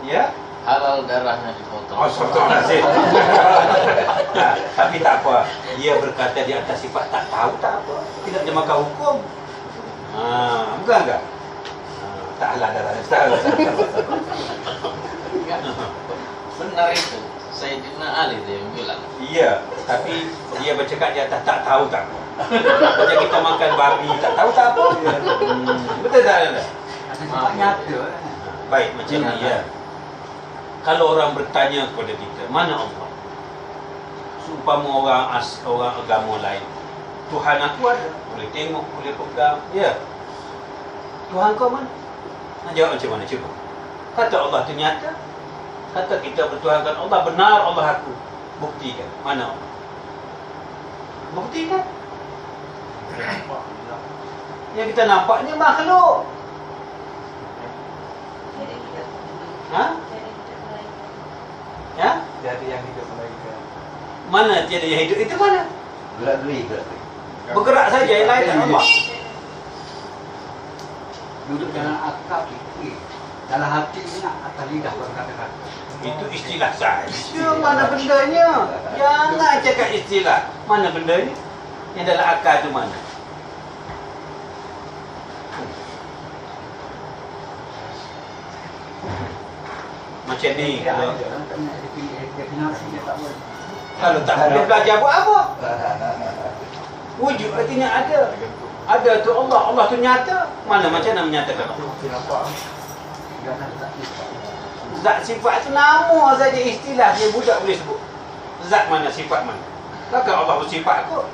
ya, halal darahnya dipotong. Astagfirullahaladzim. Tapi tak apa. Dia berkata di atas sifat tak tahu, tak apa. Tidak dimakan hukum. Bukan enggak? Tak halal darahnya. Benar itu. Sayyidina Ali dia yang bilang. Iya, tapi dia bercakap di atas tak tahu, tak apa. Macam kita makan babi, tak tahu, tak apa. Betul tak? Ada sifat nyata. Baik, macam ni ya. Kalau orang bertanya kepada kita, mana Allah? Seumpama orang agama lain, Tuhan aku ada, boleh tengok, boleh pegang, ya. Tuhan kau mana? Nak jawab macam mana cuba? Kata Allah tu nyata. Kata kita bertuhankan Allah, benar Allah aku. Buktikan. Mana Allah? Buktikan. Yang kita nampak ni makhluk. Ha? Ya? Jadi yang hidup mereka. Mana tiada yang hidup itu mana? Gerak-geri. Bergerak saja, yang lain tak nampak. Duduk dalam akal fikir. Dalam hati ingat atas lidah berkata-kata. Itu istilah saja. Mana bendanya? Jangan cakap istilah. Mana bendanya? Yang dalam akal tu mana? Macam ni kalau tak boleh belajar buat apa? Wujud artinya ada. Ada tu Allah, Allah tu nyata. Mana macam nak menyatakan Allah? Zat sifat tu nama saja istilah dia budak boleh sebut. Zat mana, sifat mana? Takkan Allah bersifat kot.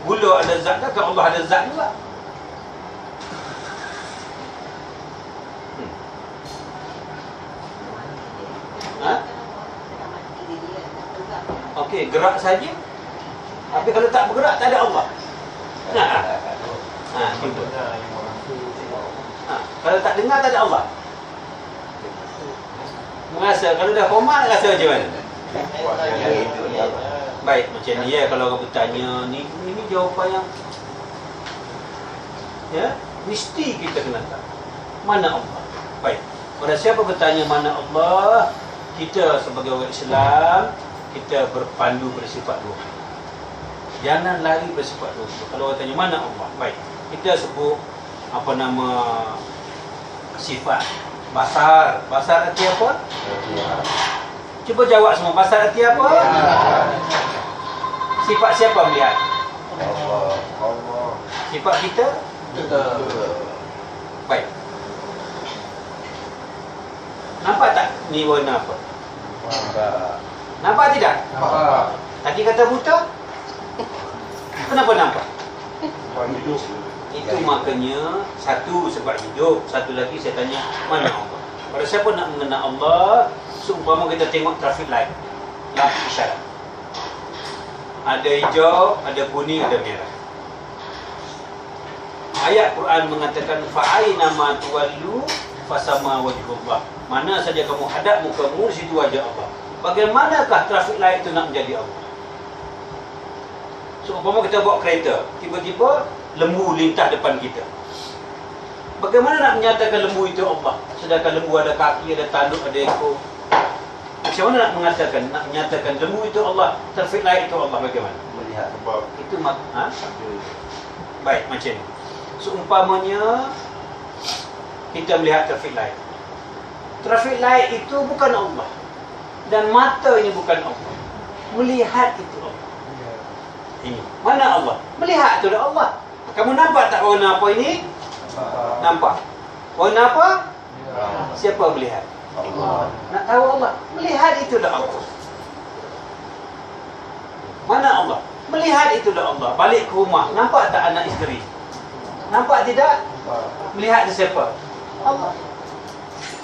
Gula ada zat, takkan Allah ada zat juga. Ha? Okey, gerak saja. Tapi kalau tak bergerak, tak ada Allah. Gitu. Kalau tak dengar, tak ada Allah. Merasa, kalau dah koma, rasa macam mana? Baik, macam ni ya. Kalau orang bertanya, ni jawapan yang ya, mesti kita kena tahu. Mana Allah? Baik. Pada siapa bertanya mana Allah, kita sebagai orang Islam, kita berpandu bersifat dua. Jangan lari bersifat dua. Kalau orang tanya mana Allah, baik. Kita sebut apa nama sifat. Basar. Basar arti apa? Cuba jawab semua. Basar arti apa? Sifat siapa melihat? Allah. Sifat kita? Baik. Nampak tak ni warna apa? Nampak tidak? Tadi kata buta? Kenapa nampak? Itu makanya satu sebab hidup, satu lagi saya tanya mana Allah. Kalau siapa nak mengenal Allah, seumpama kita tengok traffic light, lampu isyarat. Ada hijau, ada kuning, ada merah. Ayat Quran mengatakan fa'aina ma tuwallu fasama wajhullah. Mana saja kamu hadap mukamu, di situ wajah Allah. Bagaimanakah traffic light itu nak menjadi Allah? Seumpama kita bawa kereta, tiba-tiba lembu lintas depan kita. Bagaimana nak menyatakan lembu itu Allah? Sedangkan lembu ada kaki, ada tanduk, ada ekor. Macam mana nak mengatakan, nak menyatakan lembu itu Allah, traffic light itu Allah, bagaimana? Melihat sebab Itu baik, macam ni. Seumpamanya kita melihat traffic light. Traffic light itu bukan Allah. Dan mata ini bukan Allah. Melihat itu Allah. Ini. Mana Allah? Melihat itu dah Allah. Kamu nampak tak warna apa ini? Nampak. Warna apa? Siapa melihat? Allah. Nak tahu Allah? Melihat itu dah Allah. Mana Allah? Melihat itu dah Allah. Balik ke rumah. Nampak tak anak isteri? Nampak tidak? Melihat itu siapa? Allah.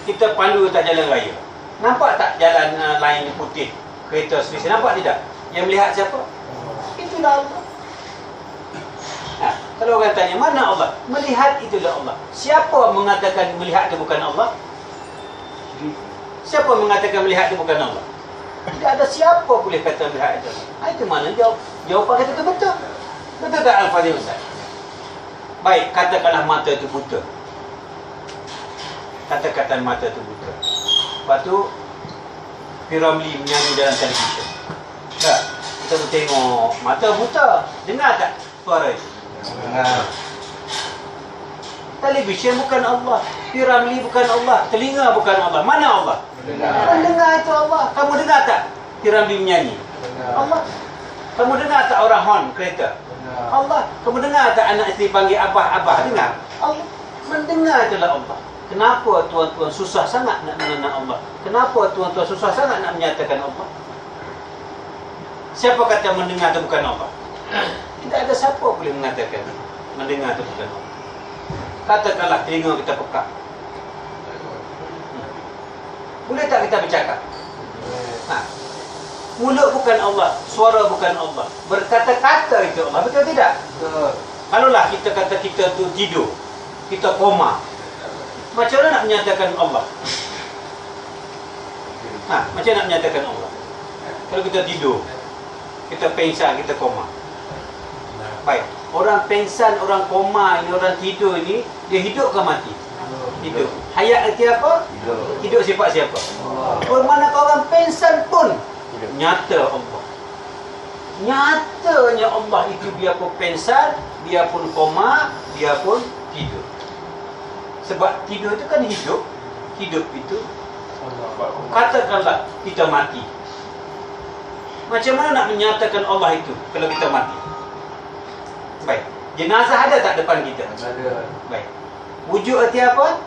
Kita pandu tak jalan raya. Nampak tak jalan lain putih? Kereta spesial. Nampak tidak? Yang melihat siapa? Itulah Allah. Kalau orang tanya mana Allah? Melihat itulah Allah. Siapa mengatakan melihat itu bukan Allah? Siapa mengatakan melihat itu bukan Allah? Tidak ada siapa boleh kata melihat itu. Itu mana jawapan kita itu betul. Betul tak Al-Fadhil Ustaz? Baik, katakanlah mata itu buta. Kata-kata mata itu buta. Lepas tu Piramli menyanyi dalam televisyen. Tak? Kita tengok mata buta. Dengar tak suara itu? Dengar. Televisyen bukan Allah, Piramli bukan Allah, telinga bukan Allah. Mana Allah? Mendengar itu Allah. Kamu dengar tak Piramli menyanyi? Allah. Kamu dengar tak orang hon kereta? Allah. Kamu dengar tak anak isteri panggil abah-abah? Dengar? Allah. Mendengar itulah Allah. Kenapa tuan-tuan susah sangat nak mengenal Allah? Kenapa tuan-tuan susah sangat nak menyatakan Allah? Siapa kata mendengar itu bukan Allah? Tidak ada siapa boleh mengatakan mendengar itu bukan Allah. Katakanlah telinga kita pekak. Boleh tak kita bercakap? Mulut bukan Allah, suara bukan Allah, berkata-kata itu Allah, betul tidak? Kalaulah kita kata kita tu tidur, kita koma, macam mana nak menyatakan Allah? Macam mana nak menyatakan Allah? Kalau kita tidur, kita pengsan, kita koma. Baik, orang pengsan, orang koma ini, orang tidur ini, dia hidup ke mati? Hidup. Hayat arti apa? Hidup sifat siapa? Bermakna orang pengsan pun nyata Allah. Nyatanya Allah itu biarpun pengsan, biarpun koma, biarpun tidur. Sebab tidur itu kan hidup. Hidup itu, katakanlah kita mati. Macam mana nak menyatakan Allah itu kalau kita mati? Baik, jenazah ada tak depan kita? Ada. Baik. Wujud arti apa?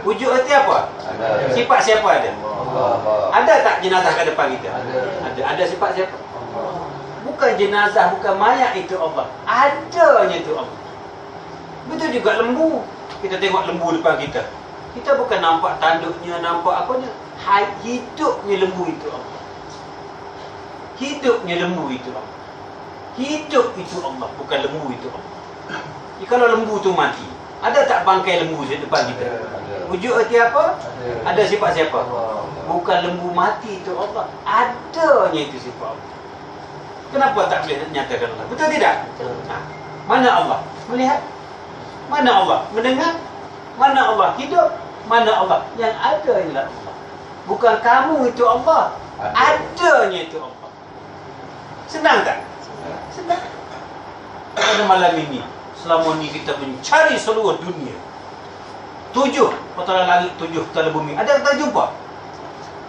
Wujud arti apa? Ada. Sifat siapa ada? Allah. Ada tak jenazah kat depan kita? Ada. Ada sifat siapa? Bukan jenazah, bukan mayat itu Allah. Adanya itu Allah. Betul juga lembu. Kita tengok lembu depan kita. Kita bukan nampak tanduknya, nampak apanya. Hidupnya lembu itu Allah. Hidupnya lembu itu Allah. Hidup itu Allah, bukan lembu itu Allah. Jadi kalau lembu tu mati, ada tak bangkai lembu di depan kita? Wujud arti apa? Ada sifat siapa? Bukan lembu mati itu Allah. Adanya itu sifat Allah. Kenapa tak boleh nyatakan Allah? Betul tidak? Mana Allah? Melihat? Mana Allah? Mendengar? Mana Allah? Hidup? Mana Allah? Yang ada ialah Allah. Bukan kamu itu Allah. Adanya itu Allah. Senang tak? Senang. Pada malam ini, selama ni kita mencari seluruh dunia. 7 petala langit, 7 petala bumi. Ada kita jumpa?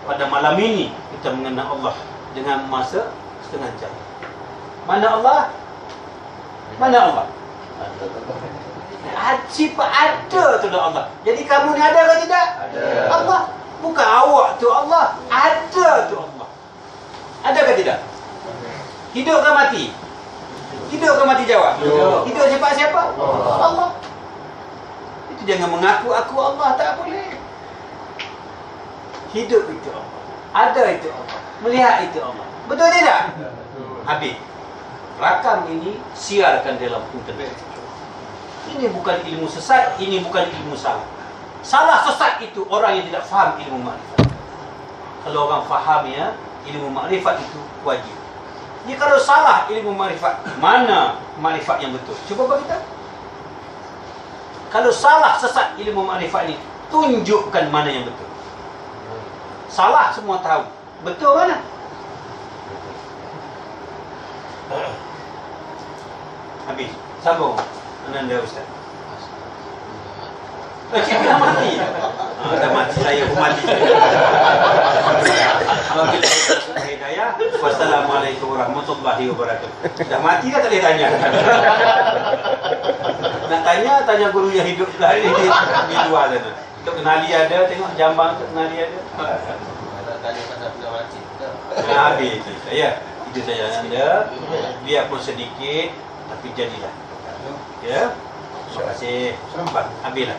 Pada malam ini kita mengenal Allah dengan masa setengah jam. Mana Allah? Mana Allah? Sifat ada tu dah Allah. Jadi kamu ni ada ke tidak? Ada. Allah. Bukan awak tu Allah. Ada tu Allah. Ada ke tidak? Hidup ke mati? Hidup ke mati jawab? Hidup. Hidup sifat siapa? Allah. Allah. Itu jangan mengaku aku Allah, tak boleh. Hidup itu Allah. Ada itu Allah. Melihat itu Allah. Betul tidak? Habis. Rakam ini siarkan dalam internet. Ini bukan ilmu sesat, ini bukan ilmu salah. Salah sesat itu orang yang tidak faham ilmu makrifat. Kalau orang faham ya, ilmu makrifat itu wajib. Jadi kalau salah ilmu makrifat, mana makrifat yang betul? Cuba bagi tahu. Kalau salah sesat ilmu makrifat ini, tunjukkan mana yang betul. Salah semua tahu. Betul mana? Habis. Sambung. Ananda Ustaz. Cik dah mati. Dah mati, saya pun mati. Alhamdulillah hidayah. Wassalamualaikum warahmatullahi wabarakatuh. Dah mati dah tak boleh tanya. Nak tanya, tanya guru yang hidup dah di luar sana. Untuk kenali ada, tengok jambang untuk kenali ada. Nak tanya pasal budak wajib tak? Habis itu saya. Itu saja anda. Biarpun sedikit, tapi jadilah. Ya. Terima kasih. Habislah.